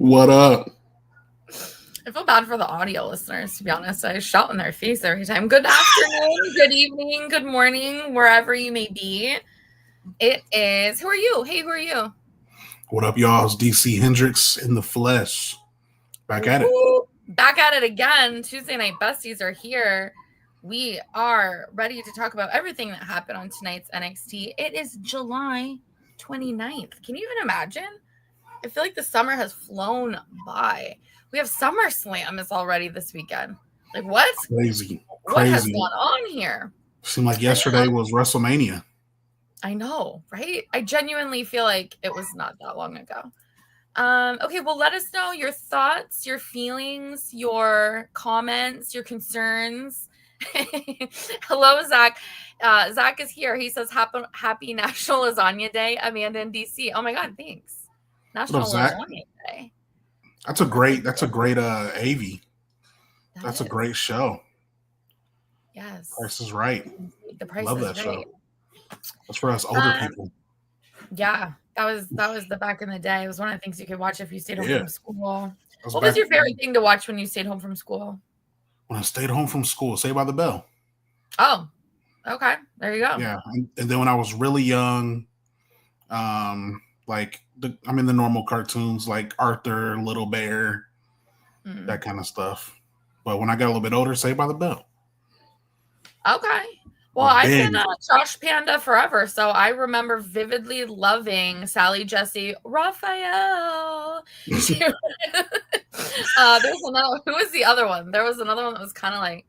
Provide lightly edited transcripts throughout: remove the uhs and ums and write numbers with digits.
What up? I feel bad for the audio listeners, to be honest. I shout in their face every time. Good afternoon, good evening, good morning, wherever you may be. It is. Who are you? Hey, who are you? What up, y'all? It's DC Hendrix in the flesh. Back at it. Back at it again. Tuesday Night Besties are here. We are ready to talk about everything that happened on tonight's NXT. It is July 29th. Can you even imagine? I feel like the summer has flown by. We have SummerSlam is already this weekend. Like what? Crazy. What has gone on here? Seemed like yesterday was WrestleMania. I know, right? I genuinely feel like it was not that long ago. Okay, well, let us know your thoughts, your feelings, your comments, your concerns. Hello, Zach. Zach is here. He says, happy National Lasagna Day, Amanda in DC. Oh my God, thanks. National Lasagna Day. That's a great AV. That's a great show. Yes. Price is Right. The Price Love is that Right. show. That's for us older people. Yeah, that was the back in the day. It was one of the things you could watch if you stayed home from school. What was your favorite thing to watch when you stayed home from school? When I stayed home from school, Saved by the Bell. Oh, okay. There you go. Yeah, and then when I was really young, the normal cartoons like Arthur, Little Bear, that kind of stuff. But when I got a little bit older, Saved by the Bell. Okay. Well, I've been a Josh Panda forever, so I remember vividly loving Sally Jesse Raphael. There's another. Who was the other one? There was another one that was kind of like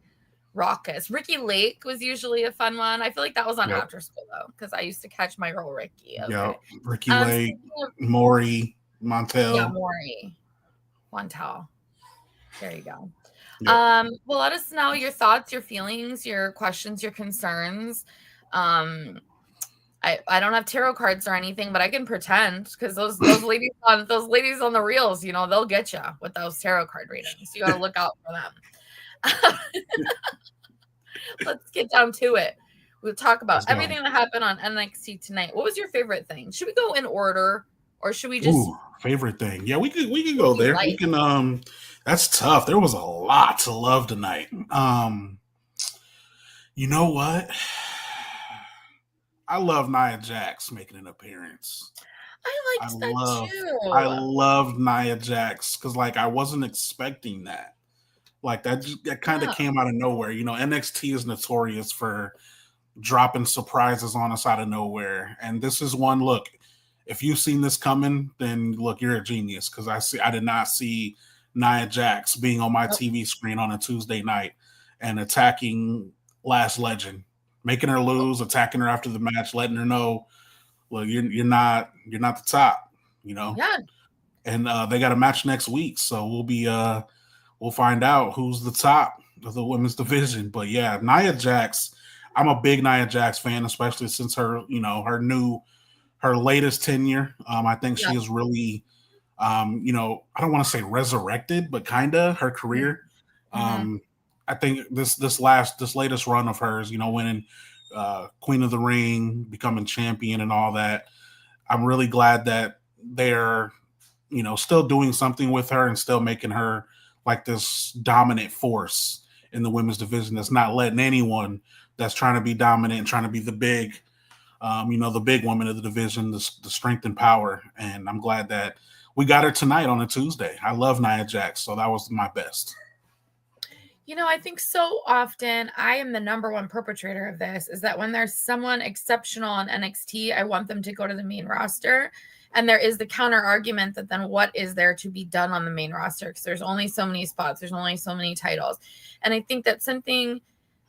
raucous. Ricky Lake was usually a fun one. I feel like that was on after school though, because I used to catch my girl Ricky. Okay. Yeah, Ricky Lake, Maury, Montel. Yeah, Maury, Montel. There you go. Yep. Well, let us know your thoughts, your feelings, your questions, your concerns. I don't have tarot cards or anything, but I can pretend because those ladies on the reels, they'll get you with those tarot card readings. You got to look out for them. Let's get down to it. We'll talk about everything that happened on NXT tonight. What was your favorite thing? Should we go in order, or should we just favorite thing? Yeah, we could go there. We can. That's tough. There was a lot to love tonight. You know what? I love Nia Jax making an appearance. I liked that too. I loved Nia Jax because, I wasn't expecting that. That kind of came out of nowhere. NXT is notorious for dropping surprises on us out of nowhere, and this is one. Look, if you've seen this coming, then look, you're a genius because I did not see Nia Jax being on my TV screen on a Tuesday night and attacking Last Legend, making her lose, attacking her after the match, letting her know, look, you're not the top, Yeah. And they got a match next week, so we'll find out who's the top of the women's division. But yeah, Nia Jax, I'm a big Nia Jax fan, especially since her latest tenure. I think she is really. I don't want to say resurrected, but kinda her career. I think this latest run of hers, winning Queen of the Ring, becoming champion, and all that. I'm really glad that they're, still doing something with her and still making her like this dominant force in the women's division. That's not letting anyone that's trying to be dominant and trying to be the big, the big woman of the division, the strength and power. And I'm glad that we got her tonight on a Tuesday. I love Nia Jax, so that was my best. I think so often I am the number one perpetrator of this, is that when there's someone exceptional on NXT, I want them to go to the main roster. And there is the counter argument that then what is there to be done on the main roster? Because there's only so many spots. There's only so many titles. And I think that's something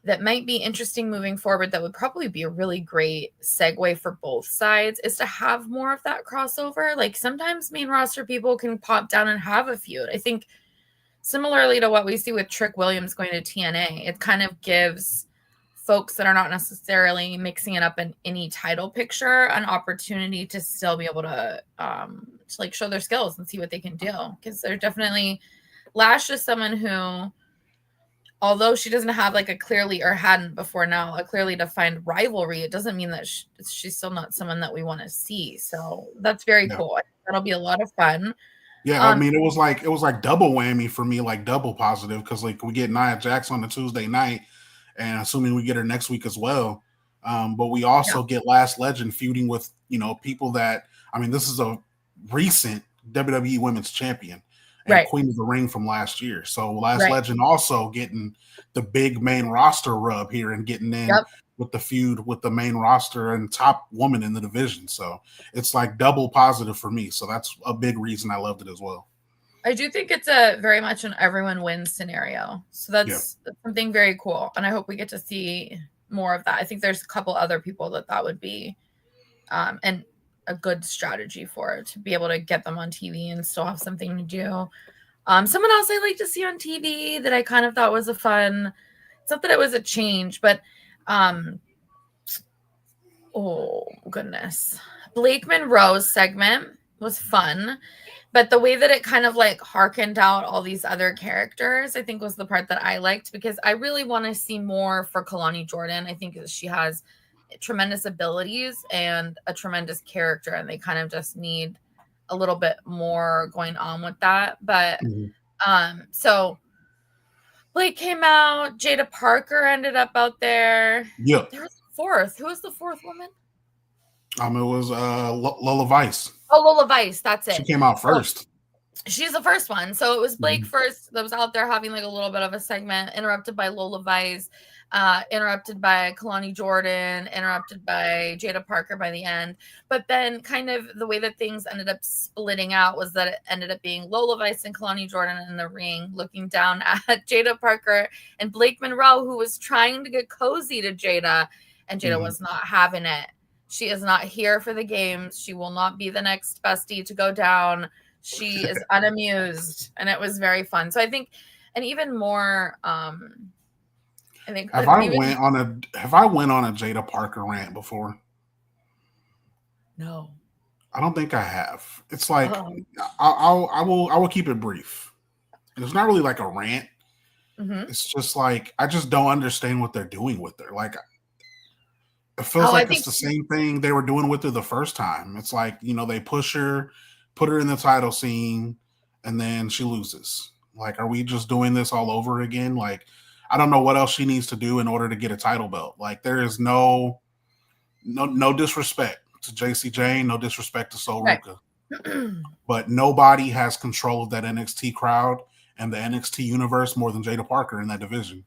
that might be interesting moving forward that would probably be a really great segue for both sides, is to have more of that crossover. Like sometimes main roster people can pop down and have a feud. I think similarly to what we see with Trick Williams going to TNA, it kind of gives folks that are not necessarily mixing it up in any title picture an opportunity to still be able to show their skills and see what they can do. Because they're definitely, Lash is someone who, although she doesn't have a clearly, or hadn't before now, a clearly defined rivalry, it doesn't mean that she's still not someone that we want to see. So that's very cool. That'll be a lot of fun. Yeah, I mean, it was like double whammy for me, like double positive, because like we get Nia Jax on the Tuesday night, and assuming we get her next week as well. But we Yeah. also get Last Legend feuding with people that, I mean, this is a recent WWE Women's Champion and Right. Queen of the Ring from last year. So Last Right. Legend also getting the big main roster rub here and getting in Yep. with the feud with the main roster and top woman in the division. So it's like double positive for me. So that's a big reason I loved it as well. I do think it's a very much an everyone wins scenario. So that's something very cool. And I hope we get to see more of that. I think there's a couple other people that would be and a good strategy for, to be able to get them on TV and still have something to do. Someone else I like to see on TV that I kind of thought was a fun, it's not that it was a change, but oh goodness, Blake Monroe's segment was fun, but the way that it kind of like harkened out all these other characters, I think was the part that I liked, because I really want to see more for Kalani Jordan. I think she has tremendous abilities and a tremendous character, and they kind of just need a little bit more going on with that. But so Blake came out, Jada Parker ended up out there. Yeah. There was a fourth. Who was the fourth woman? It was Lola Vice. Oh, Lola Vice, that's it. She came out first. She's the first one. So it was Blake first that was out there having like a little bit of a segment, interrupted by Lola Vice, interrupted by Kalani Jordan, interrupted by Jada Parker by the end. But then kind of the way that things ended up splitting out was that it ended up being Lola Vice and Kalani Jordan in the ring looking down at Jada Parker and Blake Monroe, who was trying to get cozy to Jada, and Jada was not having it. She is not here for the games. She will not be the next bestie to go down. She is unamused, and it was very fun. So I think, and even more, I think. Have I went on a Jada Parker rant before? No, I don't think I have. It's like I will keep it brief. And it's not really like a rant. It's just like I just don't understand what they're doing with her. Like it feels like it's the same thing they were doing with her the first time. It's like, they push her, put her in the title scene, and then she loses. Like, are we just doing this all over again? Like, I don't know what else she needs to do in order to get a title belt. Like, there is no disrespect to JC Jane, no disrespect to Sol Ruka. But nobody has control of that NXT crowd and the NXT universe more than Jada Parker in that division.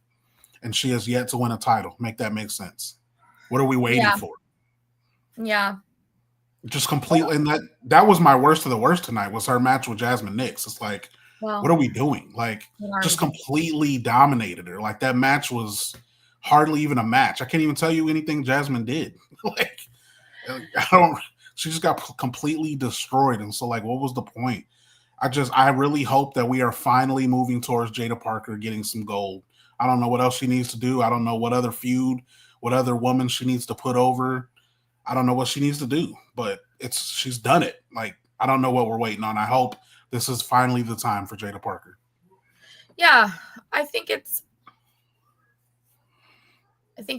And she has yet to win a title. Make that make sense. What are we waiting for? Yeah. Just completely, and that was my worst of the worst tonight, was her match with Jasmine Nix. It's like, what are we doing? Like, just completely dominated her. Like, that match was hardly even a match. I can't even tell you anything Jasmine did. Like, she just got completely destroyed. And so, like, what was the point? I really hope that we are finally moving towards Jada Parker getting some gold. I don't know what else she needs to do. I don't know what other feud, what other woman she needs to put over. I don't know what she needs to do, but she's done it. Like, I don't know what we're waiting on. I hope this is finally the time for Jada Parker. Yeah, I think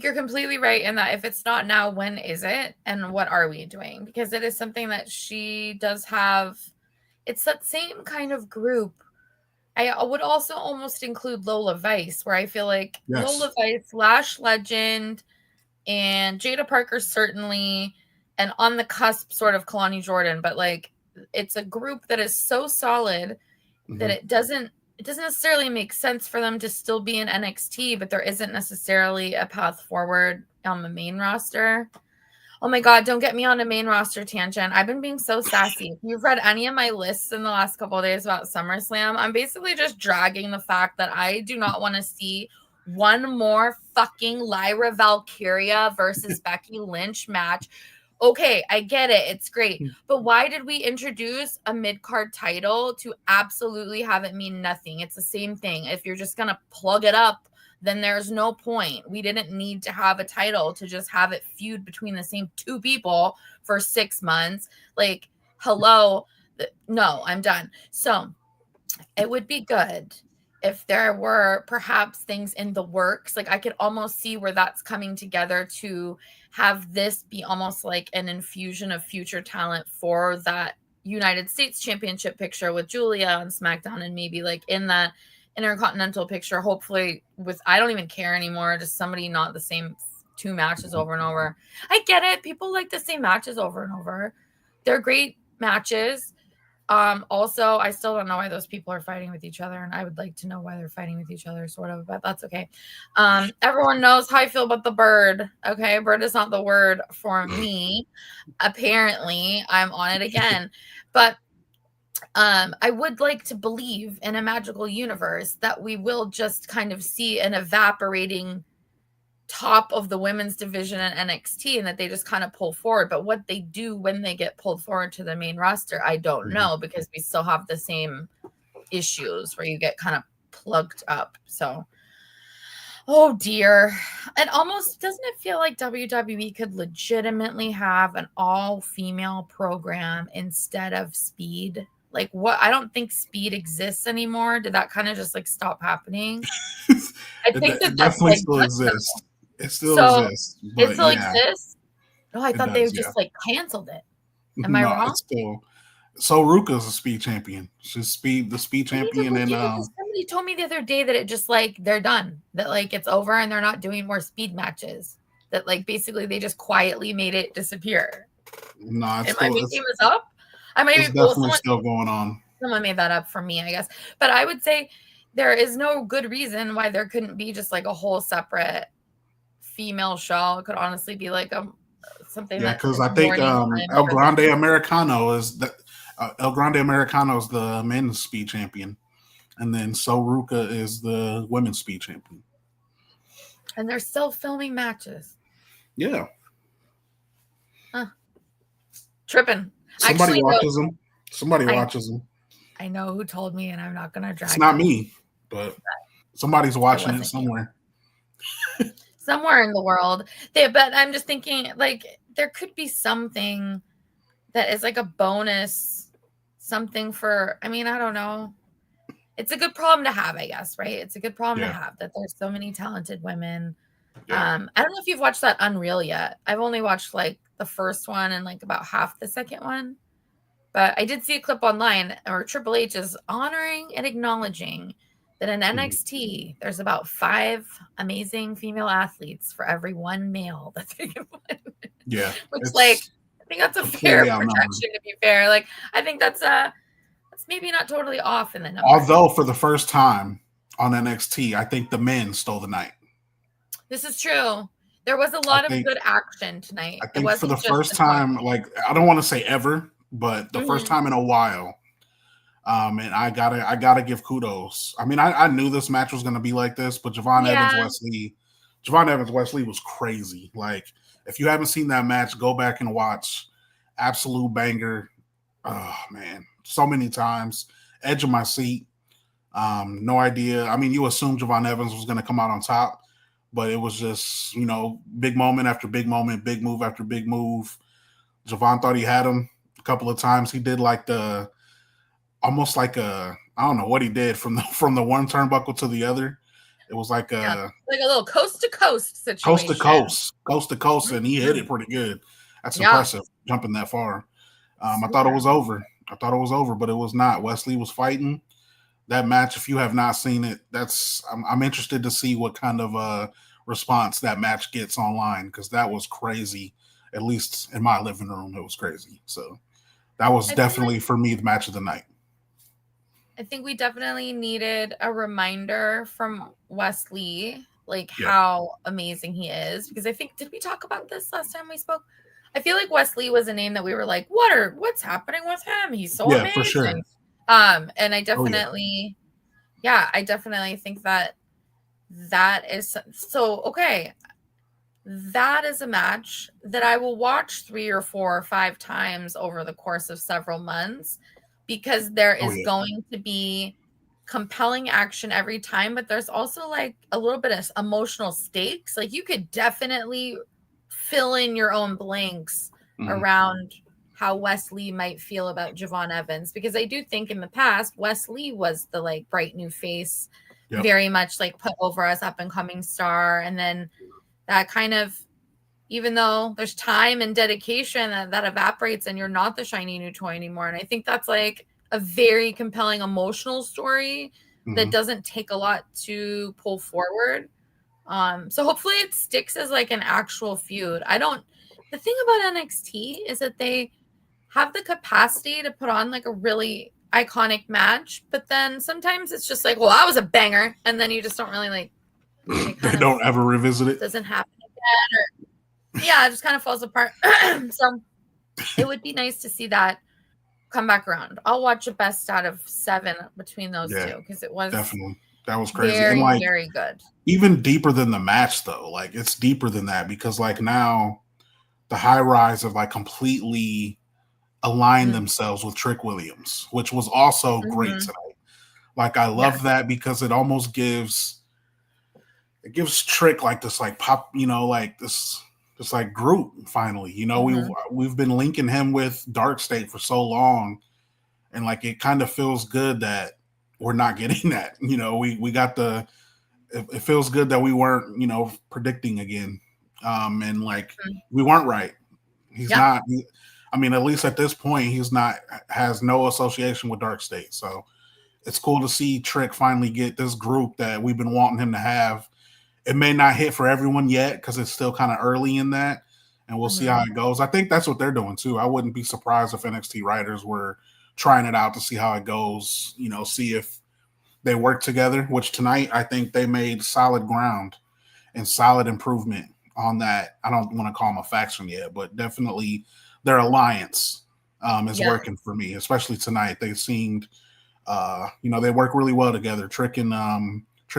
you're completely right in that if it's not now, when is it? And what are we doing? Because it is something that she does have. It's that same kind of group. I would also almost include Lola Vice, where I feel like Lola Vice, Lash Legend, and Jada Parker certainly, and on the cusp sort of Kalani Jordan, but like it's a group that is so solid that it doesn't necessarily make sense for them to still be in NXT, but there isn't necessarily a path forward on the main roster. Oh my God, don't get me on a main roster tangent. I've been being so sassy. If you've read any of my lists in the last couple of days about SummerSlam, I'm basically just dragging the fact that I do not want to see one more fucking Lyra Valkyria versus Becky Lynch match. Okay, I get it. It's great. But why did we introduce a mid-card title to absolutely have it mean nothing? It's the same thing. If you're just going to plug it up, then there's no point. We didn't need to have a title to just have it feud between the same two people for 6 months. Like, hello. No, I'm done. So it would be good if there were perhaps things in the works. Like, I could almost see where that's coming together to have this be almost like an infusion of future talent for that United States Championship picture with Julia on SmackDown, and maybe like in that Intercontinental picture, hopefully with, I don't even care anymore, just somebody not the same 2 matches over and over. I get it. People like the same matches over and over. They're great matches. Also, I still don't know why those people are fighting with each other, and I would like to know why they're fighting with each other, sort of, but that's okay. Everyone knows how I feel about the bird. Okay, bird is not the word for me. Apparently, I'm on it again. But I would like to believe in a magical universe that we will just kind of see an evaporating top of the women's division in NXT, and that they just kind of pull forward. But what they do when they get pulled forward to the main roster, I don't know, because we still have the same issues where you get kind of plugged up. So, oh dear. It almost, doesn't it feel like WWE could legitimately have an all-female program instead of Speed? Like, what? I don't think Speed exists anymore. Did that kind of just like stop happening? I think it definitely like, still exists. It still exists. But it still exists. Oh, I thought they just like canceled it. Am I wrong? It's still. So Ruka's a Speed champion. She's the Speed champion, and somebody told me the other day that it just like they're done. That like it's over and they're not doing more Speed matches. That like basically they just quietly made it disappear. No, am I making this up? I might be definitely still going on. Someone made that up for me, I guess. But I would say there is no good reason why there couldn't be just like a whole separate female show. It could honestly be like something. Yeah, because I think El Grande Americano is the men's Speed champion, and then So Ruka is the women's Speed champion. And they're still filming matches. Yeah. Tripping. Somebody watches them. Somebody watches them. I know who told me, and I'm not going to drag. It's not me, but somebody's watching it somewhere. Somewhere in the world. But I'm just thinking, like, there could be something that is like a bonus, something for, I mean, I don't know. It's a good problem to have, I guess, right? It's a good problem to have that there's so many talented women. Yeah. I don't know if you've watched that Unreal yet. I've only watched like the first one and like about half the second one. But I did see a clip online where Triple H is honoring and acknowledging that in NXT, there's about 5 amazing female athletes for every 1 male that they can win. Yeah. Which, like, I think that's a fair projection, to be fair. Like, I think that's maybe not totally off in the numbers. Although, for the first time on NXT, I think the men stole the night. This is true. There was a lot of good action tonight. I think for the first time, like, I don't want to say ever, but the first time in a while. And I gotta give kudos. I mean, I knew this match was gonna be like this, but Javon Evans Wesley was crazy. Like, if you haven't seen that match, go back and watch. Absolute banger. Oh man, so many times. Edge of my seat. No idea. I mean, you assumed Javon Evans was gonna come out on top, but it was just, big moment after big moment, big move after big move. Javon thought he had him a couple of times. He did like almost like I don't know what he did from the one turnbuckle to the other. It was like a little coast to coast situation. Coast to coast, and he hit it pretty good. That's impressive, jumping that far. I thought it was over. But it was not. Wesley was fighting that match. If you have not seen it, I'm interested to see what kind of response that match gets online, because that was crazy. At least in my living room, it was crazy. So that was definitely for me the match of the night. I think we definitely needed a reminder from Wesley, like how amazing he is. Because I think, did we talk about this last time we spoke? I feel like Wesley was a name that we were like, what's happening with him? He's so amazing. For sure. And I definitely, I definitely think that is so okay. That is a match that I will watch 3 or 4 or 5 times over the course of several months, because there is going to be compelling action every time, but there's also like a little bit of emotional stakes. Like, you could definitely fill in your own blanks around how Wesley might feel about Javon Evans, because I do think in the past, Wesley was the like bright new face, very much like put over as up and coming star. And then that kind of even though there's time and dedication that evaporates and you're not the shiny new toy anymore. And I think that's like a very compelling emotional story that doesn't take a lot to pull forward. So hopefully it sticks as like an actual feud. The thing about NXT is that they have the capacity to put on like a really iconic match, but then sometimes it's just like, well, that was a banger, and then you just don't really like. They don't ever revisit it. Doesn't happen again, or yeah, it just kind of falls apart. So it would be nice to see that come back around. I'll watch a best out of 7 between those two because it was definitely that was crazy very, and like very good. Even deeper than the match though, like it's deeper than that because like now the high rise have like completely aligned themselves with Trick Williams, which was also great tonight. Like I love that because it almost gives Trick like this like pop, like this like group finally. We've been linking him with Dark State for so long, and like it kind of feels good that we're not getting that. We got it feels good that we weren't, predicting again. And like we weren't right. He's not. I mean, at least at this point, has no association with Dark State. So it's cool to see Trick finally get this group that we've been wanting him to have. It may not hit for everyone yet because it's still kind of early in that, and we'll see how it goes. I think that's what they're doing too. I wouldn't be surprised if NXT writers were trying it out to see how it goes, see if they work together, which tonight I think they made solid ground and solid improvement on that. I don't want to call them a faction yet, but definitely their alliance is working for me, especially tonight. They seemed, they work really well together. Trick and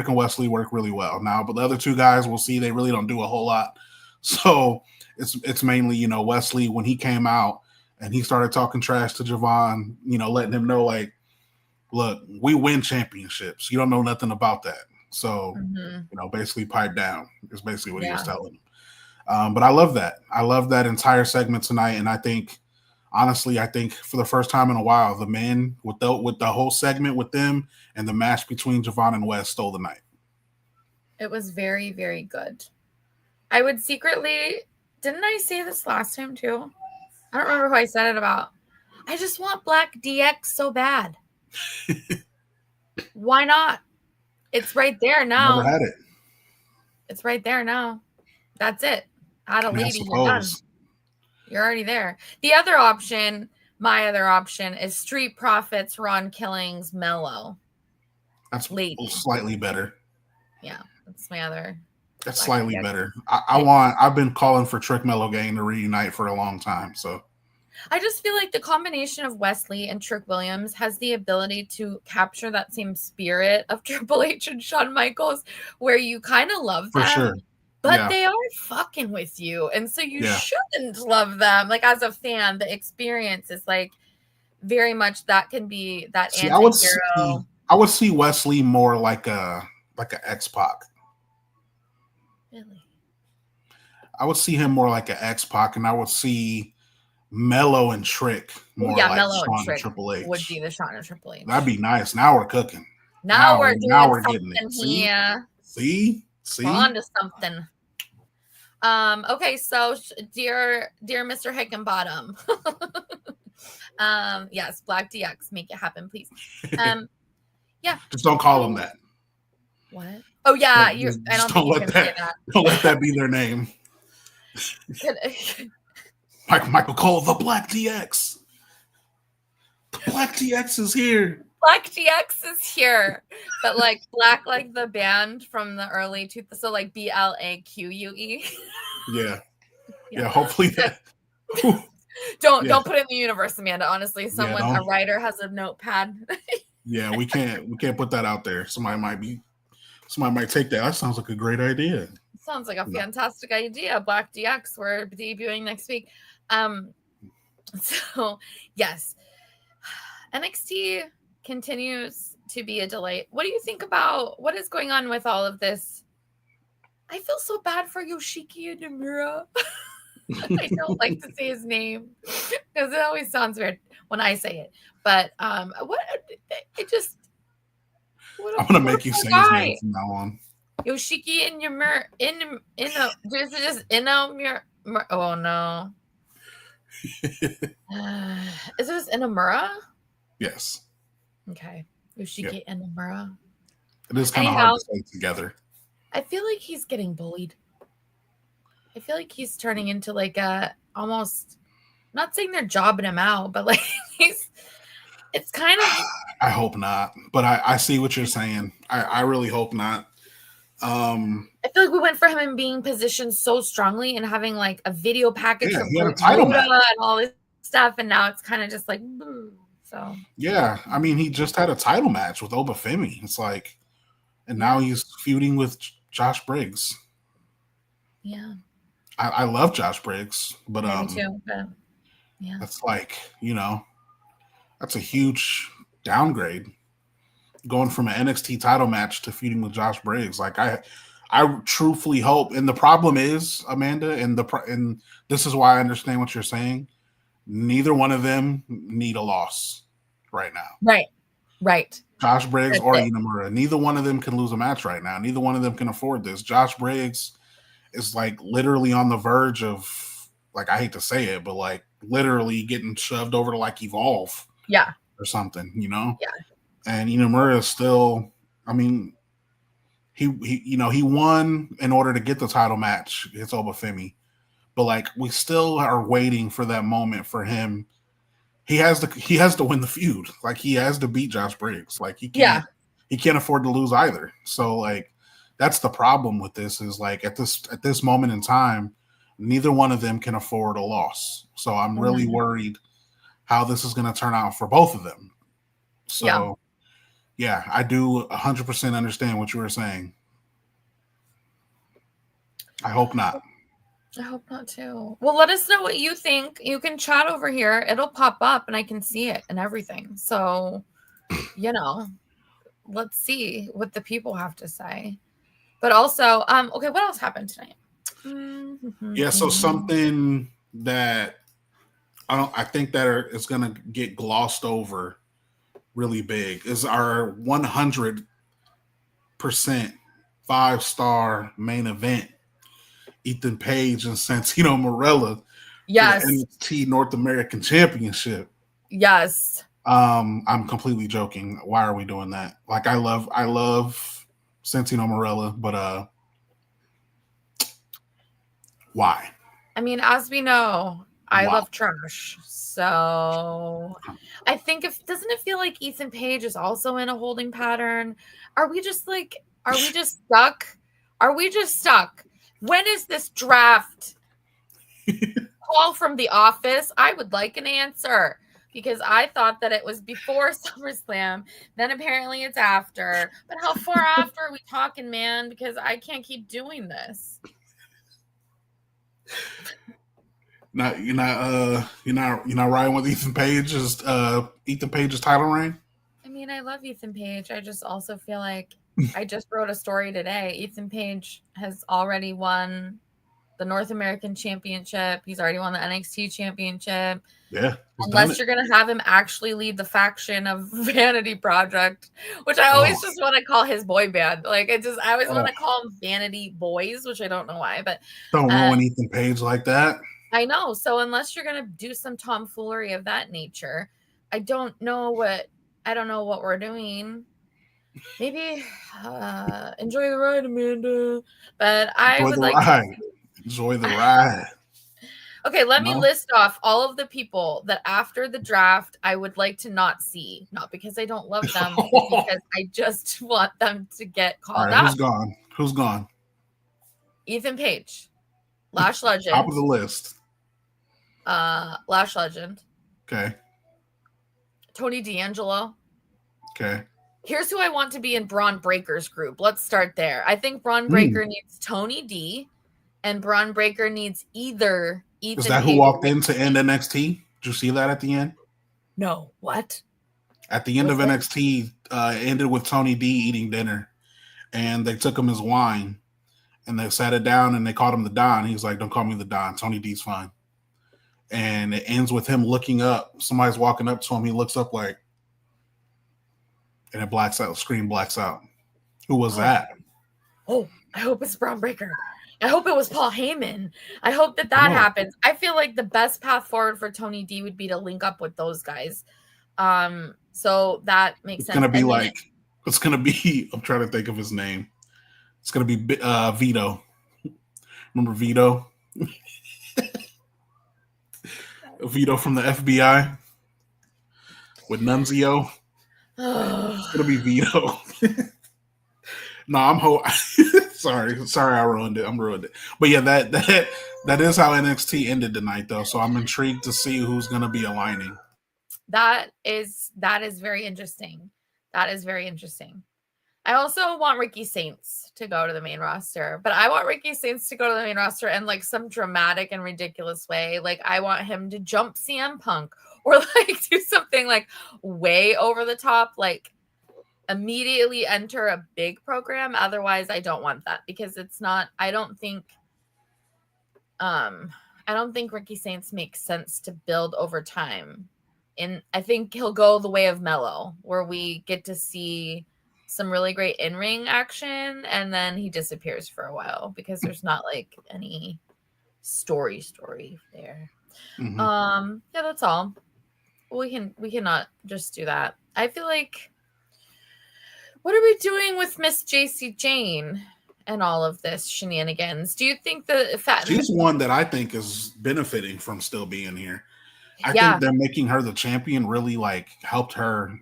Wesley work really well now, but the other two guys, we'll see, they really don't do a whole lot. So it's mainly, Wesley, when he came out and he started talking trash to Javon, letting him know like, look, we win championships. You don't know nothing about that. So, basically pipe down is basically what he was telling him. But I love that. I love that entire segment tonight. And I think, honestly, for the first time in a while, the men with the whole segment with them and the match between Javon and Wes stole the night. It was very, very good. I would secretly, didn't I say this last time too? I don't remember who I said it about. I just want Black DX so bad. Why not? It's right there now. Never had it. It's right there now. That's it. Add a lady, you're done. You're already there. My other option is Street Profits, Ron Killings, Mello. That's lady. Slightly better. Yeah, that's my other. That's slightly better. I've been calling for Trick Mello Gang to reunite for a long time, so. I just feel like the combination of Wesley and Trick Williams has the ability to capture that same spirit of Triple H and Shawn Michaels, where you kind of love them, for sure. But they are fucking with you, and so you shouldn't love them. Like as a fan, the experience is like very much that can be that anti-hero. I would see Wesley more like a X-Pac. Really? I would see him more like an X-Pac, and I would see Mello and Trick more like Shawn and Triple H. Would be the Shawn and Triple H. That'd be nice. Now we're cooking. Now we're getting it. See? We're on to something. Okay, so dear Mr. Hickenbottom. Yes, Black DX, make it happen, please. Yeah. Just don't call them that. What? Oh yeah, I don't think you can say that. Don't let that be their name. Michael Cole, the Black DX. The Black DX is here. Black DX is here. But like black like the band from the early 2000s. So like BLAQUE. Yeah, hopefully that. Don't put it in the universe, Amanda. Honestly, a writer has a notepad. Yeah, we can't put that out there. Somebody might take that. That sounds like a great idea. Sounds like a fantastic idea. Black DX, we're debuting next week. So yes, NXT continues to be a delight. What do you think about what is going on with all of this? I feel so bad for Yoshiki Inamura. I don't like to say his name because it always sounds weird when I say it. But I'm gonna make you say his name from now on. Yoshiki Inamura. Is it just Inamura? Oh no. Is this Inamura? Yes. Okay. Yoshiki Inamura. It is kind of Anyhow, hard to say together. I feel like he's getting bullied. I feel like he's turning into like a almost, not saying they're jobbing him out, but like it's kind of. I hope not, but I see what you're saying. I really hope not. I feel like we went for him in being positioned so strongly and having like a video package from he had a title match and all this stuff, and now it's kind of just like so. Yeah, I mean, he just had a title match with Obafemi. It's like, and now he's feuding with Josh Briggs. Yeah, I love Josh Briggs, but me too. But yeah, that's like, that's a huge downgrade. Going from an NXT title match to feuding with Josh Briggs, like I truthfully hope. And the problem is, Amanda, and this is why I understand what you're saying. Neither one of them need a loss right now. Right. Josh Briggs or Inamura, neither one of them can lose a match right now. Neither one of them can afford this. Josh Briggs is like literally on the verge of, like, I hate to say it, but like literally getting shoved over to like Evolve, or something, Yeah. And Inamura is still, I mean, he won in order to get the title match. It's Obafemi, but like we still are waiting for that moment for him. He has to win the feud. Like he has to beat Josh Briggs. Like he can't afford to lose either. So like that's the problem with this is like at this moment in time, neither one of them can afford a loss. So I'm really worried how this is going to turn out for both of them. So yeah, I do 100% understand what you were saying. I hope not. I hope not too. Well, let us know what you think. You can chat over here. It'll pop up and I can see it and everything. So, let's see what the people have to say. But also, okay, what else happened tonight? Yeah, so something that I think that is going to get glossed over really big is our 100% 5-star main event. Ethan Page and Santino Marella. Yes. For the NXT North American Championship. Yes. I'm completely joking. Why are we doing that? Like I love Santino Marella, but why? I mean, as we know, I love trash. So I think doesn't it feel like Ethan Page is also in a holding pattern? Are we just stuck? Are we just stuck? When is this draft call from the office? I would like an answer because I thought that it was before SummerSlam. Then apparently it's after. But how far after are we talking, man? Because I can't keep doing this. You're not riding with Ethan Page's title reign? I mean, I love Ethan Page. I just also feel like I just wrote a story today. Ethan Page has already won the North American Championship. He's already won the NXT Championship. Yeah. Unless you're going to have him actually lead the faction of Vanity Project, which I always just want to call his boy band. Like I always want to call him Vanity Boys, which I don't know why, but don't ruin Ethan Page like that. I know. So unless you're going to do some tomfoolery of that nature, I don't know what we're doing. Maybe enjoy the ride, Amanda. But I would like to enjoy the ride. Okay, let me list off all of the people that after the draft I would like to not see. Not because I don't love them, because I just want them to get called out. Who's gone? Ethan Page. Lash Legend. Top of the list. Lash Legend. Okay. Tony D'Angelo. Okay. Here's who I want to be in Braun Breaker's group. Let's start there. I think Braun Breaker needs Tony D, and Braun Breaker needs either Ethan. Is that who walked in to end NXT? Did you see that at the end? No. What? At the end of NXT, ended with Tony D eating dinner, and they took him his wine, and they sat it down, and they called him the Don. He's like, "Don't call me the Don. Tony D's fine." And it ends with him looking up. Somebody's walking up to him. He looks up like, and it blacks out. Screen blacks out. Who was that? Oh, I hope it's Braun Breaker. I hope it was Paul Heyman. I hope that happens. I feel like the best path forward for Tony D would be to link up with those guys. So that makes sense. It's gonna be. I'm trying to think of his name. It's gonna be Vito. Remember Vito? Vito from the FBI with Nunzio. It's gonna be Vito. No, I'm sorry, I ruined it. But yeah, that is how NXT ended tonight, though. So I'm intrigued to see who's gonna be aligning. That is very interesting. That is very interesting. I also want Ricky Saints to go to the main roster, but I want Ricky Saints to go to the main roster in like some dramatic and ridiculous way. Like I want him to jump CM Punk or like do something like way over the top, like immediately enter a big program. Otherwise, I don't want that because it's not, I don't think Ricky Saints makes sense to build over time. And I think he'll go the way of Mello, where we get to see some really great in-ring action and then he disappears for a while because there's not like any story there. Yeah, that's all. We cannot just do that. I feel like, what are we doing with Miss JC Jane and all of this shenanigans? Do you think she's one that I think is benefiting from still being here? I think they're making her the champion really like helped her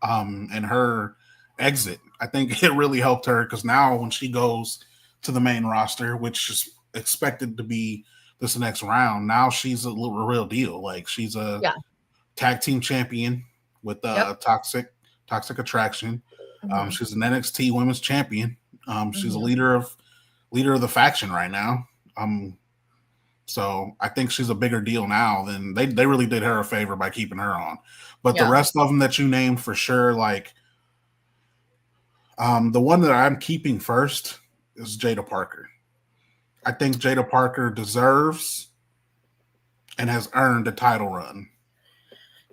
in her exit. I think it really helped her because now when she goes to the main roster, which is expected to be this next round, now she's a real deal. Like she's a tag team champion with Toxic Attraction. She's an NXT Women's Champion. She's a leader of the faction right now. So I think she's a bigger deal now than they really did her a favor by keeping her on. But the rest of them that you named for sure, like the one that I'm keeping first is Jada Parker. I think Jada Parker deserves and has earned a title run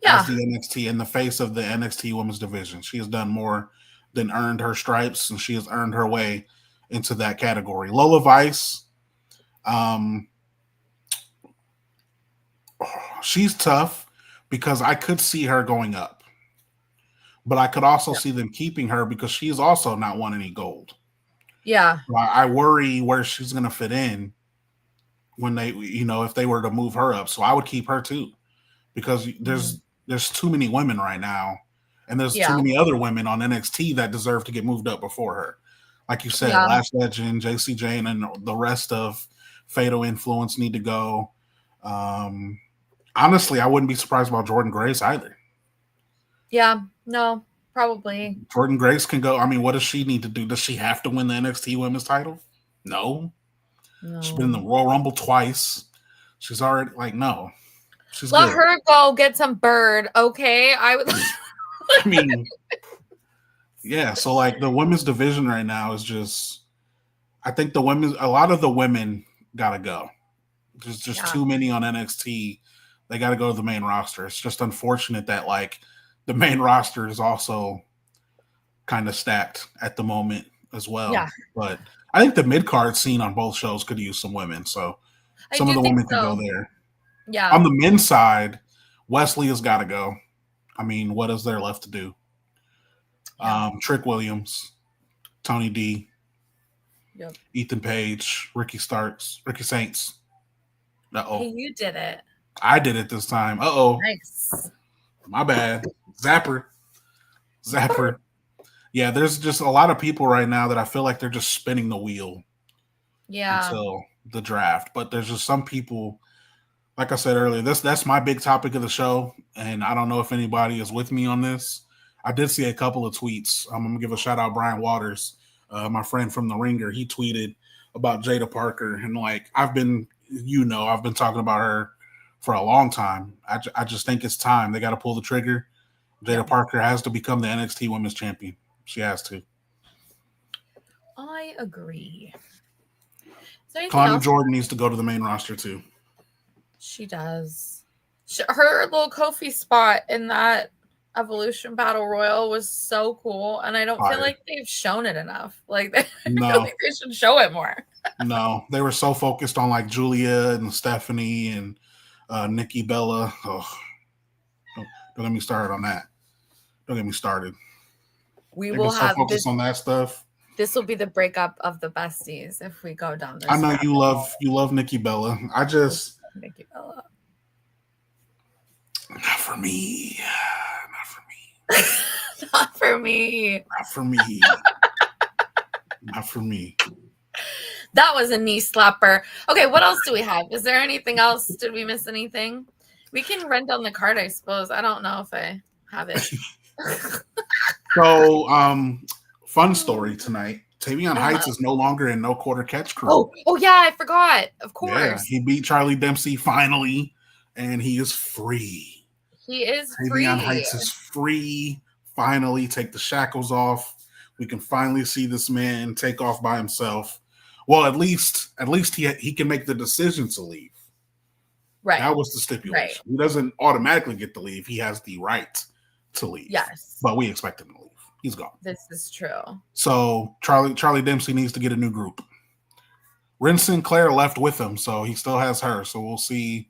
as the NXT in the face of the NXT Women's Division. She has done more than earned her stripes, and she has earned her way into that category. Lola Vice, she's tough because I could see her going up, but I could also see them keeping her because she's also not won any gold. Yeah. I worry where she's going to fit in when they, if they were to move her up. So I would keep her too, because there's too many women right now, and there's too many other women on NXT that deserve to get moved up before her. Like you said, Lash Legend, JC Jane, and the rest of Fatal Influence need to go. Honestly, I wouldn't be surprised about Jordan Grace either. Yeah, no, probably. Jordan Grace can go. I mean, what does she need to do? Does she have to win the NXT Women's title? No. She's been in the Royal Rumble twice. She's already no. She's Let her go get some bird, okay? I would. I mean, yeah. So the women's division right now is just. I think a lot of the women gotta go. There's just too many on NXT. They got to go to the main roster. It's just unfortunate that the main roster is also kind of stacked at the moment as well. Yeah. But I think the mid-card scene on both shows could use some women. So some of the women could go there. Yeah. On the men's side, Wesley has got to go. I mean, what is there left to do? Yeah. Trick Williams, Tony D, Ethan Page, Ricky Saints. Uh-oh. Hey, you did it. I did it this time. Uh-oh. Nice. My bad. Zapper. Yeah, there's just a lot of people right now that I feel like they're just spinning the wheel. Yeah. Until the draft. But there's just some people, like I said earlier, that's my big topic of the show. And I don't know if anybody is with me on this. I did see a couple of tweets. I'm going to give a shout out Brian Waters, my friend from The Ringer. He tweeted about Jada Parker. And I've been talking about her for a long time. I just think it's time. They got to pull the trigger. Jada Parker has to become the NXT Women's Champion. She has to. I agree. Conor Jordan needs to go to the main roster too. She does. Her little Kofi spot in that Evolution Battle Royal was so cool, and I don't feel like they've shown it enough. Like, I feel like they should show it more. No, they were so focused on like Julia and Stephanie and Nikki Bella. Oh, don't get me started on that. Don't get me started. We will have focus on that stuff. This will be the breakup of the besties if we go down this. I know you love Nikki Bella. I just Nikki Bella. Not for me. Not for me. Not for me. Not for me. That was a knee slapper. Okay, what else do we have? Is there anything else? Did we miss anything? We can run down the card, I suppose. I don't know if I have it. So, fun story tonight. Tavion Heights is no longer in No Quarter Catch Crew. Oh yeah, I forgot. Of course. Yeah, he beat Charlie Dempsey finally, and he is free. He is free. Tavion Heights is free. Finally, take the shackles off. We can finally see this man take off by himself. Well, at least he can make the decision to leave. Right. That was the stipulation. Right. He doesn't automatically get to leave. He has the right to leave. Yes. But we expect him to leave. He's gone. This is true. So Charlie Dempsey needs to get a new group. Ren Sinclair left with him, so he still has her. So we'll see.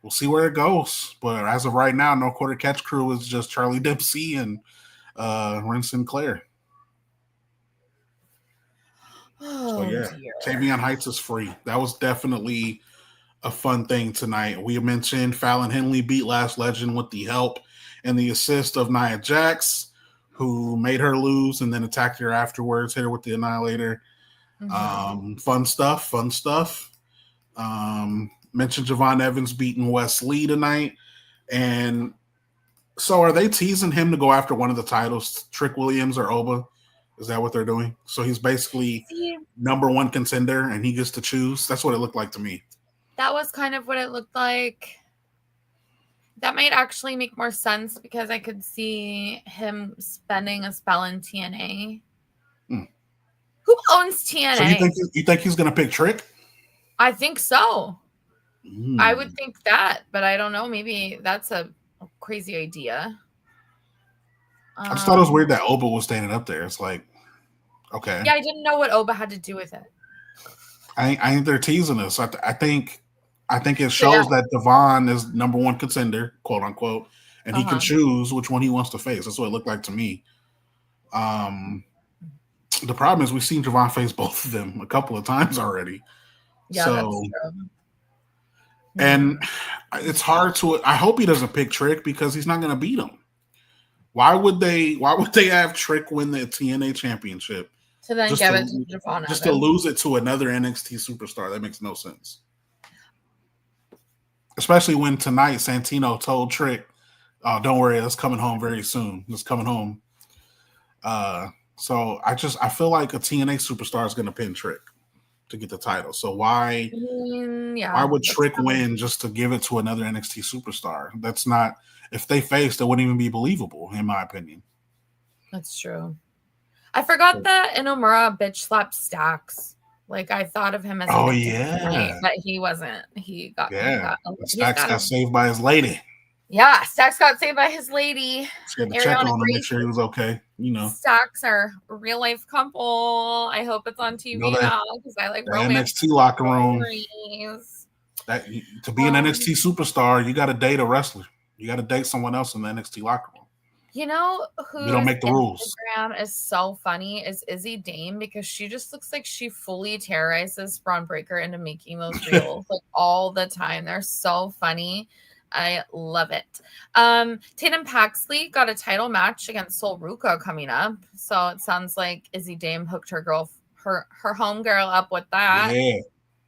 We'll see where it goes. But as of right now, No Quarter Catch Crew is just Charlie Dempsey and Ren Sinclair. Oh, so yeah, dear. Tavion Heights is free. That was definitely a fun thing tonight. We mentioned Fallon Henley beat Last Legend with the help and the assist of Nia Jax, who made her lose and then attacked her afterwards, hit her with the Annihilator. Mm-hmm. Fun stuff. Mentioned Javon Evans beating Wes Lee tonight. And so are they teasing him to go after one of the titles, Trick Williams or Oba? Is that what they're doing? So he's basically number one contender and he gets to choose? That's what it looked like to me. That was kind of what it looked like. That might actually make more sense because I could see him spending a spell in TNA. Who owns TNA? So you think he's going to pick Trick? I think so. I would think that, but I don't know. Maybe that's a crazy idea. I just thought it was weird that Oba was standing up there. It's like, okay. Yeah, I didn't know what Oba had to do with it. I think they're teasing us. I think it shows that Devon is number one contender, quote unquote, and he can choose which one he wants to face. That's what it looked like to me. The problem is we've seen Devon face both of them a couple of times already. Yeah, that's true. And it's hard to. I hope he doesn't pick Trick because he's not going to beat him. Why would they have Trick win the TNA championship? To then give it to Devon Just to lose it to another NXT superstar. That makes no sense. Especially when tonight Santino told Trick, "Oh, don't worry, that's coming home very soon. It's coming home." So I feel like a TNA superstar is going to pin Trick to get the title. So why would Trick win just to give it to another NXT superstar? That's not. If they faced, it wouldn't even be believable, in my opinion. That's true. I forgot that Inomura bitch slapped Stax. Like I thought of him as but he wasn't. He got Stax got saved by his lady. Yeah, Stax got saved by his lady. She had to check on him, make sure he was okay. You know, Stax are a real life couple. I hope it's on TV now because I like romance. NXT locker room. That to be an NXT superstar, you got to date a wrestler. You got to date someone else in the NXT locker room. You know who don't make the rules. Instagram is so funny is Izzy Dame because she just looks like she fully terrorizes Braun Breaker into making those reels like all the time. They're so funny. I love it. Tatum Paxley got a title match against Sol Ruca coming up. So it sounds like Izzy Dame hooked her home girl up with that. Yeah.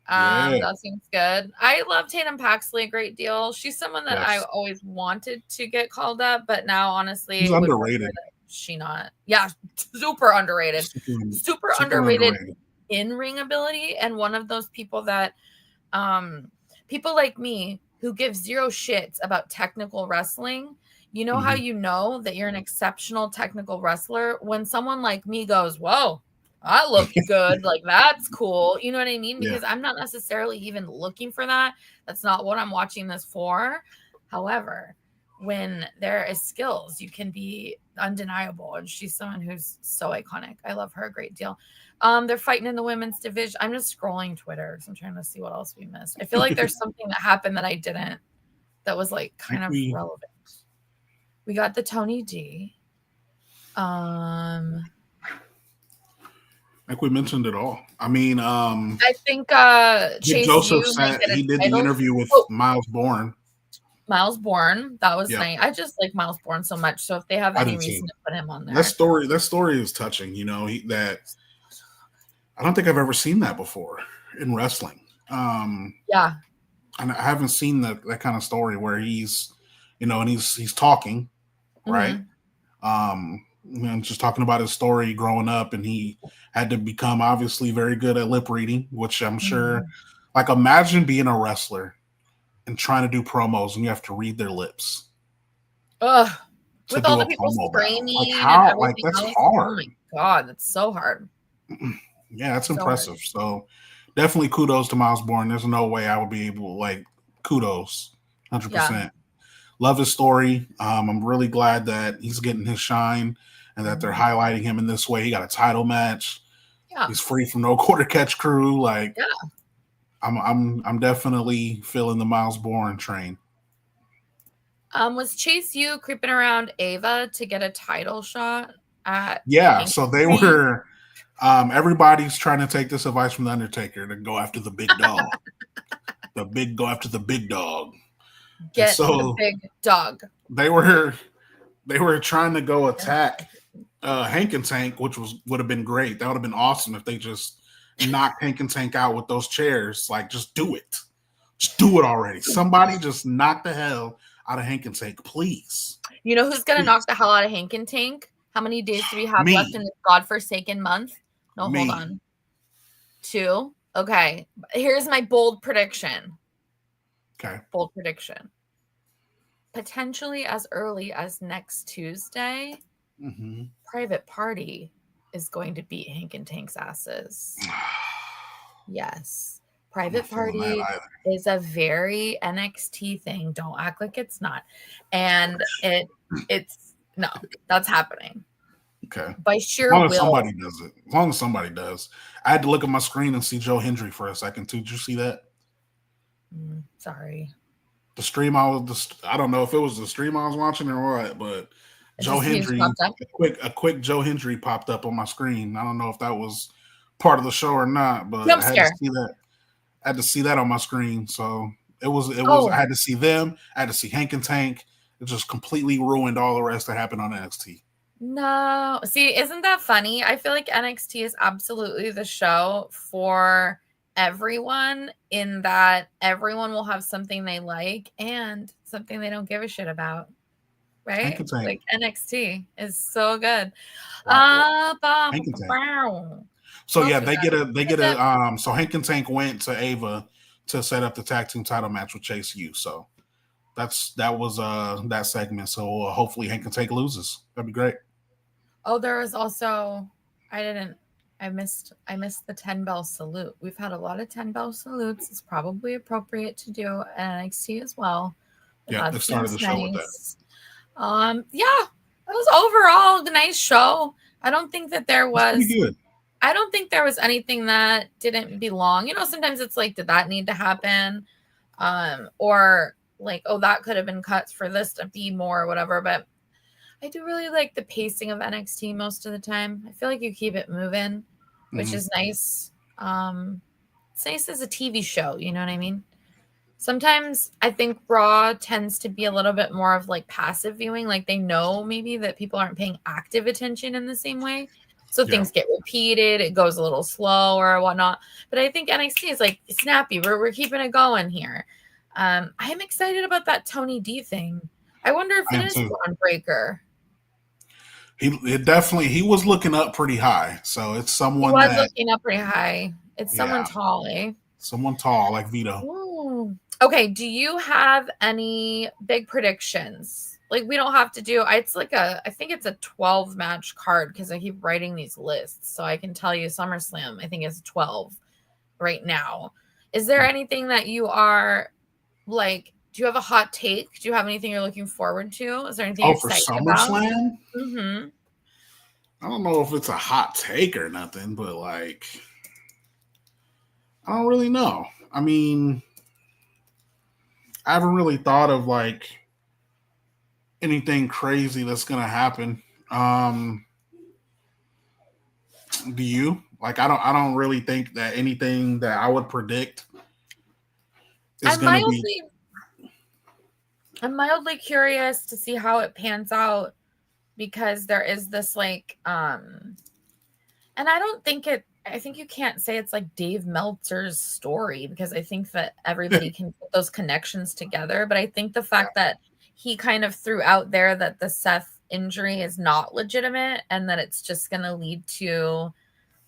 That seems good. I love Tatum Paxley a great deal. She's someone that I always wanted to get called up, but now honestly, she's underrated. She not, super underrated, super underrated in-ring ability, and one of those people that, people like me who give zero shits about technical wrestling. You know how you know that you're an exceptional technical wrestler when someone like me goes, "Whoa, that looks good." Like, that's cool. You know what I mean? Because I'm not necessarily even looking for that. That's not what I'm watching this for. However, when there is skills, you can be undeniable. And she's someone who's so iconic. I love her a great deal. They're fighting in the women's division. I'm just scrolling Twitter because I'm trying to see what else we missed. I feel like there's something that happened that I didn't, that was like kind of relevant. We got the Tony D. I think we mentioned it all. I mean, I think Chase Joseph said he did the interview with Miles Bourne. Miles Bourne, that was nice. I just like Miles Bourne so much. So if they have any reason to put him on there, that story is touching. You know, that I don't think I've ever seen that before in wrestling. Yeah, and I haven't seen that kind of story where he's, you know, and he's talking, right? And just talking about his story growing up, and he had to become obviously very good at lip reading, which I'm sure, like, imagine being a wrestler and trying to do promos and you have to read their lips. Ugh. With all the people screaming. Like, how? Like, that's hard. Oh my God, that's so hard. Yeah, that's impressive. Hard. So definitely kudos to Miles Bourne. There's no way I would be able to, like, kudos, 100%. Yeah. Love his story. I'm really glad that he's getting his shine and that they're highlighting him in this way. He got a title match. Yeah. He's free from no quarter catch crew. Like, yeah. I'm definitely feeling the Miles Bourne train. Was Chase U creeping around Ava to get a title shot at? Yeah, so they were. Everybody's trying to take this advice from the Undertaker to go after the big dog. Go after the big dog. Get the big dog. They were trying to go attack Hank and Tank, which would have been great. That would have been awesome if they just knocked Hank and Tank out with those chairs. Like, just do it. Just do it already. Somebody just knock the hell out of Hank and Tank, please. You know who's going to knock the hell out of Hank and Tank? How many days do we have left in this godforsaken month? No, hold on. 2. Okay. Here's my bold prediction. Okay. Bold prediction. Potentially as early as next Tuesday, Private Party is going to beat Hank and Tank's asses. Yes. Private Party is a very NXT thing. Don't act like it's not. And it's no, that's happening. Okay. By sheer will. Somebody does it. As long as somebody does. I had to look at my screen and see Joe Hendry for a second too. Did you see that? Sorry. The stream I don't know if it was the stream I was watching or what, but Joe Hendry, a quick Joe Hendry popped up on my screen. I don't know if that was part of the show or not, but I had to see that. I had to see that on my screen. So it was I had to see them. I had to see Hank and Tank. It just completely ruined all the rest that happened on NXT. No. See, isn't that funny? I feel like NXT is absolutely the show for everyone, in that everyone will have something they like and something they don't give a shit about. Right? Like, NXT is so good. So yeah, they get a so Hank and Tank went to Ava to set up the tag team title match with Chase U. So that was that segment. So hopefully Hank and Tank loses. That'd be great. Oh, there was also I missed the 10 bell salute. We've had a lot of 10 bell salutes. It's probably appropriate to do at NXT as well. Yeah, they started the show with that. Yeah, it was overall a nice show. I don't think that there was. Pretty good. I don't think there was anything that didn't belong. You know, sometimes it's like, did that need to happen? Or like, oh, that could have been cut for this to be more or whatever. But I do really like the pacing of NXT most of the time. I feel like you keep it moving, which is nice. It's nice as a TV show. You know what I mean? Sometimes I think Raw tends to be a little bit more of like passive viewing. Like, they know maybe that people aren't paying active attention in the same way. So things get repeated. It goes a little slower or whatnot. But I think NXT is like snappy. We're keeping it going here. I'm excited about that Tony D thing. I wonder if it is Braun Breaker. He was looking up pretty high. So it's someone looking up pretty high. It's someone tall, eh? Someone tall like Vito. Ooh. Okay. Do you have any big predictions? Like, we don't have to do, I think it's a 12 match card because I keep writing these lists. So I can tell you SummerSlam, I think it's 12 right now. Is there anything that you are like Do you have a hot take? Do you have anything you're looking forward to? Is there anything Oh, you're for excited about? SummerSlam? Mm-hmm. I don't know if it's a hot take or nothing, but like, I don't really know. I mean, I haven't really thought of like anything crazy that's gonna happen. Do you? Like, I don't really think that anything that I would predict is I'm gonna be. mildly curious to see how it pans out, because there is this like and I think you can't say it's like Dave Meltzer's story, because I think that everybody can put those connections together. But I think the fact that he kind of threw out there that the Seth injury is not legitimate and that it's just going to lead to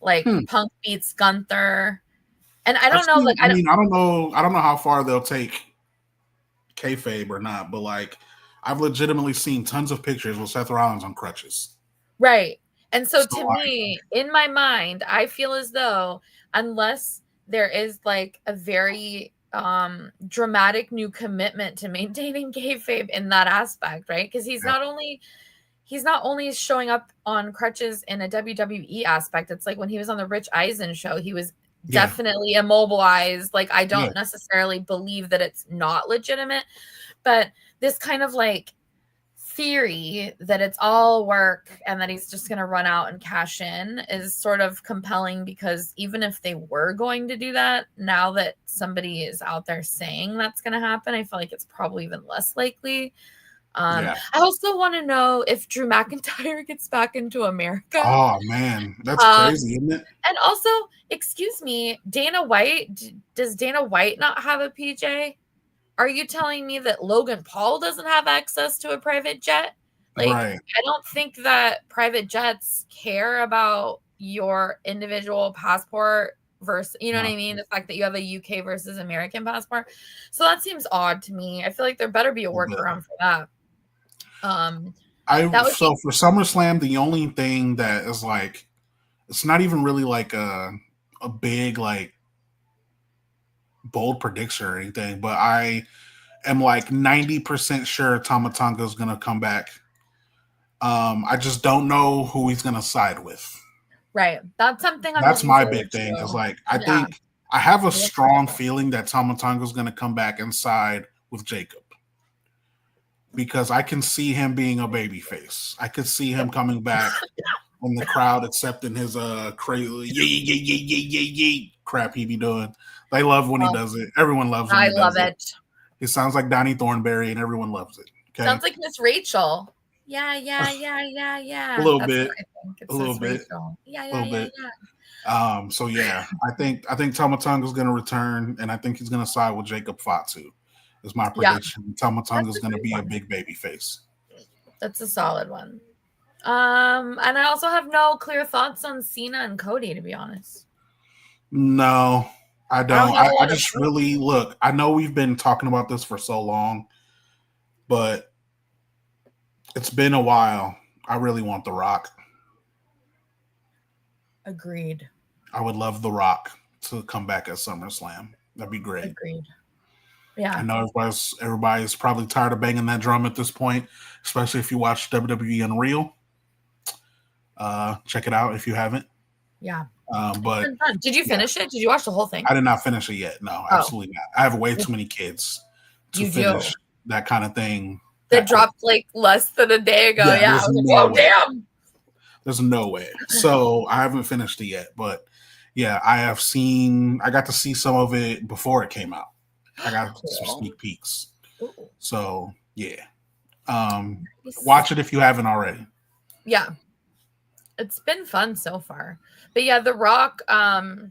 like Punk beats Gunther. And I don't know, like, I mean, I don't know how far they'll take kayfabe or not, but like, I've legitimately seen tons of pictures with Seth Rollins on crutches. right. And so to me, in my mind, I feel as though unless there is like a very dramatic new commitment to maintaining kayfabe in that aspect, right? Because he's not only showing up on crutches in a WWE aspect. It's like when he was on the Rich Eisen show, he was definitely immobilized. Like, I don't necessarily believe that it's not legitimate, but this kind of like theory that it's all work and that he's just going to run out and cash in is sort of compelling, because even if they were going to do that, now that somebody is out there saying that's going to happen, I feel like it's probably even less likely. I also want to know if Drew McIntyre gets back into America. Oh man, that's crazy, isn't it? And also, excuse me, Dana White, does Dana White not have a PJ? Are you telling me that Logan Paul doesn't have access to a private jet? Like, I don't think that private jets care about your individual passport versus, you know what I mean? The fact that you have a UK versus American passport. So that seems odd to me. I feel like there better be a workaround for that. So for SummerSlam, the only thing that is like, it's not even really like a big like bold prediction or anything, but I am like 90% sure Tama Tonga is going to come back. I just don't know who he's going to side with. Right. That's something that's my big thing. Is like, I think I have a strong feeling that Tama Tonga is going to come back and side with Jacob, because I can see him being a babyface. I could see him coming back and the crowd accepting his crazy crap he be doing. They love when he does it. Everyone loves when he does it. I love it. It sounds like Donnie Thornberry and everyone loves it. Okay? Sounds like Miss Rachel. Yeah. A little bit. A little bit. Yeah. So yeah, I think Tama Tonga is going to return, and I think he's going to side with Jacob Fatu. Is my prediction. Yeah. Tama Tonga is going to be a big baby face. That's a solid one. And I also have no clear thoughts on Cena and Cody, to be honest. No, I don't. I just really look. I know we've been talking about this for so long, but it's been a while. I really want The Rock. Agreed. I would love The Rock to come back at SummerSlam. That'd be great. Agreed. Yeah. I know everybody's probably tired of banging that drum at this point, especially if you watch WWE Unreal. Check it out if you haven't. Yeah. But did you finish it? Did you watch the whole thing? I did not finish it yet. No, absolutely not. I have way too many kids to finish that kind of thing. That dropped like less than a day ago. Yeah. I was like, oh, damn. There's no way. So I haven't finished it yet. But yeah, I got to see some of it before it came out. I got some sneak peeks. Ooh. So yeah. Watch it if you haven't already. Yeah. It's been fun so far. But yeah, The Rock, the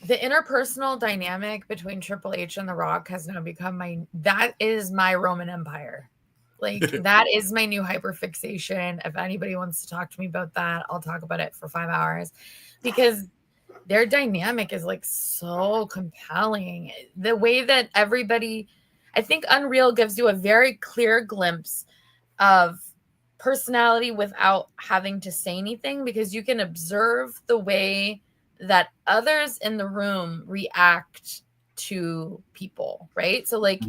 interpersonal dynamic between Triple H and The Rock has now become that is my Roman Empire. Like, that is my new hyperfixation. If anybody wants to talk to me about that, I'll talk about it for 5 hours, because their dynamic is like so compelling. The way that I think Unreal gives you a very clear glimpse of personality without having to say anything, because you can observe the way that others in the room react to people, right? So like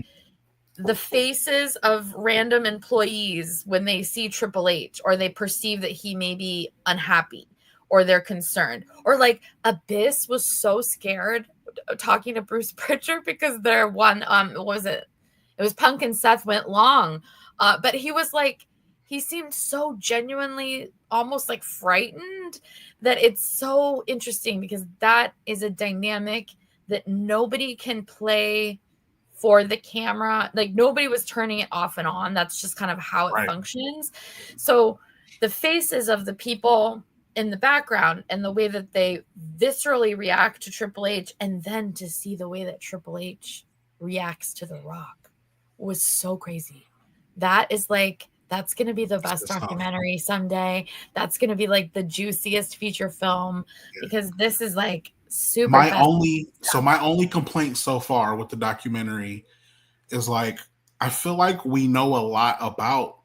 the faces of random employees when they see Triple H or they perceive that he may be unhappy or they're concerned, or like Abyss was so scared talking to Bruce Pritchard because their one what was it? It was Punk and Seth went long, but he was like, he seemed so genuinely almost like frightened that it's so interesting because that is a dynamic that nobody can play for the camera. Like nobody was turning it off and on. That's just kind of how it functions. So the faces of the people in the background and the way that they viscerally react to Triple H, and then to see the way that Triple H reacts to The Rock was so crazy. That is like, that's going to be the best documentary someday. That's going to be like the juiciest feature film because this is like super. My only complaint so far with the documentary is like, I feel like we know a lot about,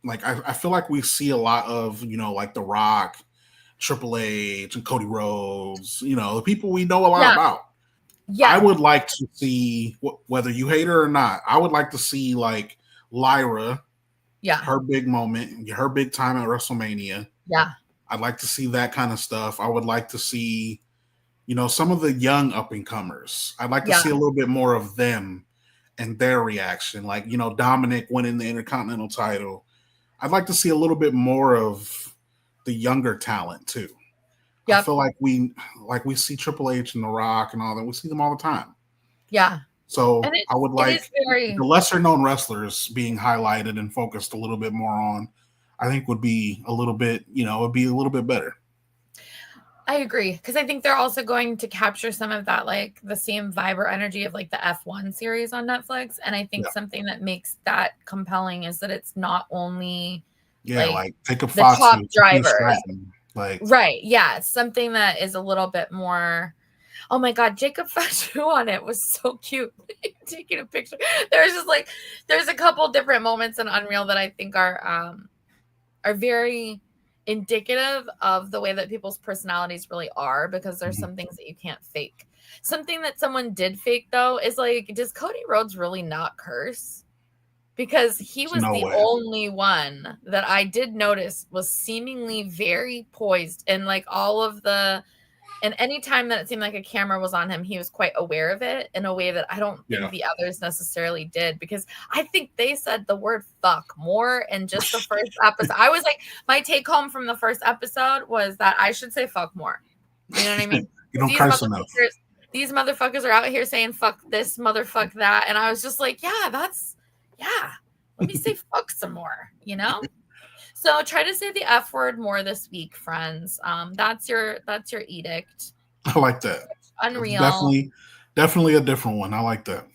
like, I feel like we see a lot of, you know, like The Rock, Triple H, and Cody Rhodes, you know, the people we know a lot about. Yeah. I would like to see, whether you hate her or not, I would like to see like Lyra, her big moment, her big time at WrestleMania. Yeah. I'd like to see that kind of stuff. I would like to see, you know, some of the young up and comers. I'd like to see a little bit more of them and their reaction. Like, you know, Dominic winning the Intercontinental title. I'd like to see a little bit more of the younger talent too. I feel like we see Triple H and The Rock and all that. We see them all the time. Yeah. So I would like the lesser known wrestlers being highlighted and focused a little bit more on, I think would be a little bit, you know, it'd be a little bit better. I agree. Because I think they're also going to capture some of that, like the same vibe or energy of like the F1 series on Netflix. And I think something that makes that compelling is that it's not only like take a the top drivers. Like, right. Yeah. Something that is a little bit more. Oh my God, Jacob Fatu on it was so cute. Taking a picture. There's just like, there's a couple different moments in Unreal that I think are very indicative of the way that people's personalities really are, because there's some things that you can't fake. Something that someone did fake though is like, does Cody Rhodes really not curse? Because he was only one that I did notice was seemingly very poised, and like all of the, and anytime that it seemed like a camera was on him, he was quite aware of it in a way that I don't think the others necessarily did, because I think they said the word fuck more in just the first episode. I was like, my take home from the first episode was that I should say fuck more. You know what I mean? You don't curse enough. These motherfuckers are out here saying fuck this, motherfuck that. And I was just like, let me say fuck some more, you know? So try to say the F word more this week, friends. That's your edict. I like that. Unreal. Definitely a different one. I like that.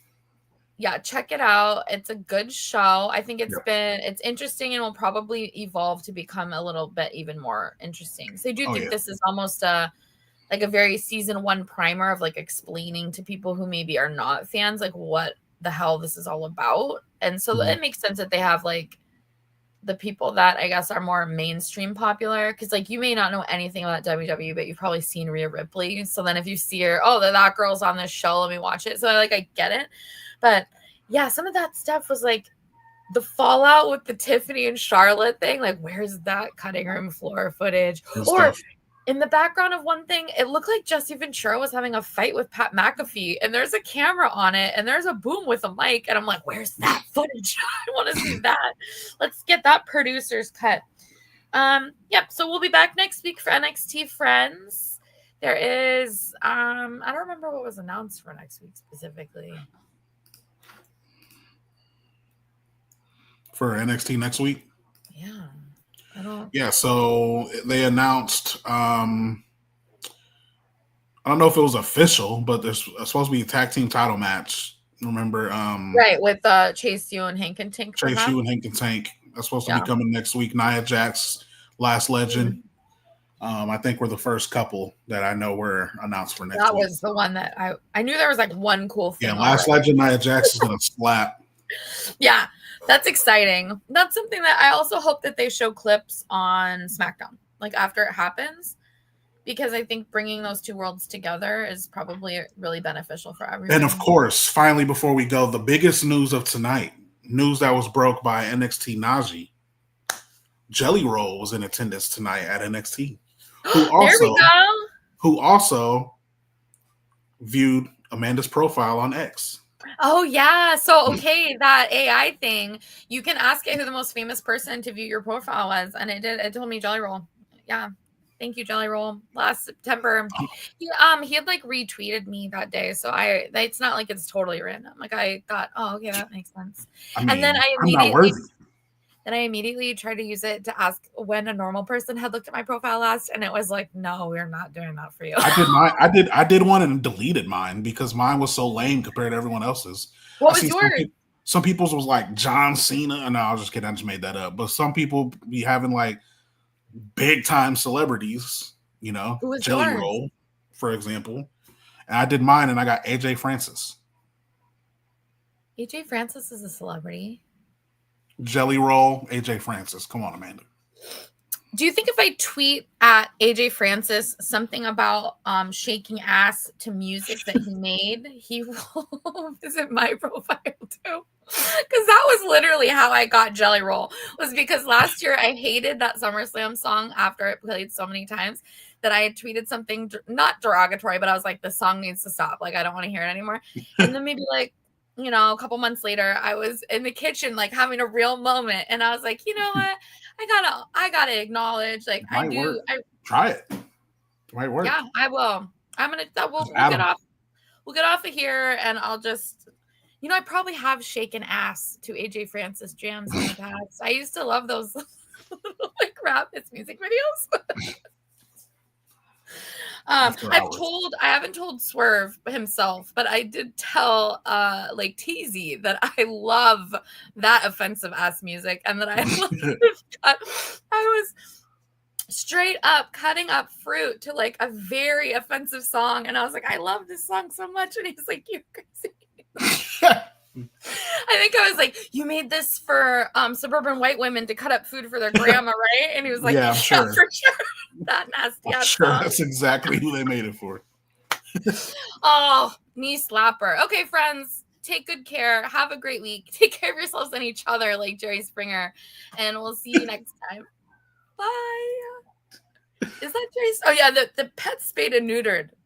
Yeah, check it out. It's a good show. I think it's interesting and will probably evolve to become a little bit even more interesting. So I do think this is almost a very season 1 primer of like explaining to people who maybe are not fans like what the hell this is all about. And so it makes sense that they have like the people that I guess are more mainstream popular, because like you may not know anything about WWE, but you've probably seen Rhea Ripley. So then if you see her, that girl's on this show, let me watch it. So I get it. But yeah, some of that stuff was like the fallout with the Tiffany and Charlotte thing. Like, where's that cutting room floor footage? In the background of one thing, it looked like Jesse Ventura was having a fight with Pat McAfee, and there's a camera on it, and there's a boom with a mic, and I'm like, where's that footage? I want to see that. Let's get that producer's cut. So we'll be back next week for NXT Friends. There is, I don't remember what was announced for next week specifically. For NXT next week? Yeah. So they announced, I don't know if it was official, but there's supposed to be a tag team title match. Remember? Right, with Chase U and Hank and Tank. Chase U and Hank and Tank. That's supposed to be coming next week. Nia Jax, Last Legend. I think we're the first couple that I know were announced for next week. That was the one that I knew there was like one cool thing. Yeah, Last Legend, Nia Jax is going to slap. Yeah. That's exciting. That's something that I also hope that they show clips on SmackDown, like after it happens, because I think bringing those two worlds together is probably really beneficial for everybody. And of course, finally, before we go, the biggest news of tonight, news that was broke by NXT Najee. Jelly Roll was in attendance tonight at NXT. There we go. Who also viewed Amanda's profile on X. Oh, yeah. So, okay, that AI thing, you can ask it who the most famous person to view your profile was, and it did. It told me Jelly Roll. Yeah. Thank you, Jelly Roll. Last September, he had like retweeted me that day, so it's not like it's totally random. Like I thought, oh, okay, that makes sense. And then I'm not worthy. Then I immediately tried to use it to ask when a normal person had looked at my profile last, and it was like, no, we're not doing that for you. I did one and deleted mine because mine was so lame compared to everyone else's. What was yours? Some people's was like John Cena. No, I was just kidding. I just made that up. But some people be having like big time celebrities, you know, Who was Jelly yours? Roll, for example. And I did mine and I got AJ Francis. AJ Francis is a celebrity. Jelly Roll, AJ Francis. Come on, Amanda. Do you think if I tweet at AJ Francis something about shaking ass to music that he made, he will visit my profile too? Because that was literally how I got Jelly Roll, was because last year I hated that SummerSlam song after it played so many times that I had tweeted something not derogatory, but I was like, the song needs to stop. Like, I don't want to hear it anymore. And then maybe like, you know, a couple months later, I was in the kitchen, like having a real moment. And I was like, you know what? I gotta acknowledge, like I do. Try it. It might work. Yeah, I will. We'll get off of here and I'll just, you know, I probably have shaken ass to AJ Francis jams in the past. I used to love those like rap hits music videos. I haven't told Swerve himself, but I did tell like Teasy that I love that offensive ass music and that I was straight up cutting up fruit to like a very offensive song, and I was like, I love this song so much, and he's like, you're crazy. I think I was like, you made this for suburban white women to cut up food for their grandma, right? And he was like, yeah, sure. For sure. That nasty ass sure song. That's exactly who they made it for. Oh, knee slapper. Okay, friends, take good care. Have a great week. Take care of yourselves and each other like Jerry Springer. And we'll see you next time. Bye. Is that Jerry? Oh, yeah, the pet spayed and neutered.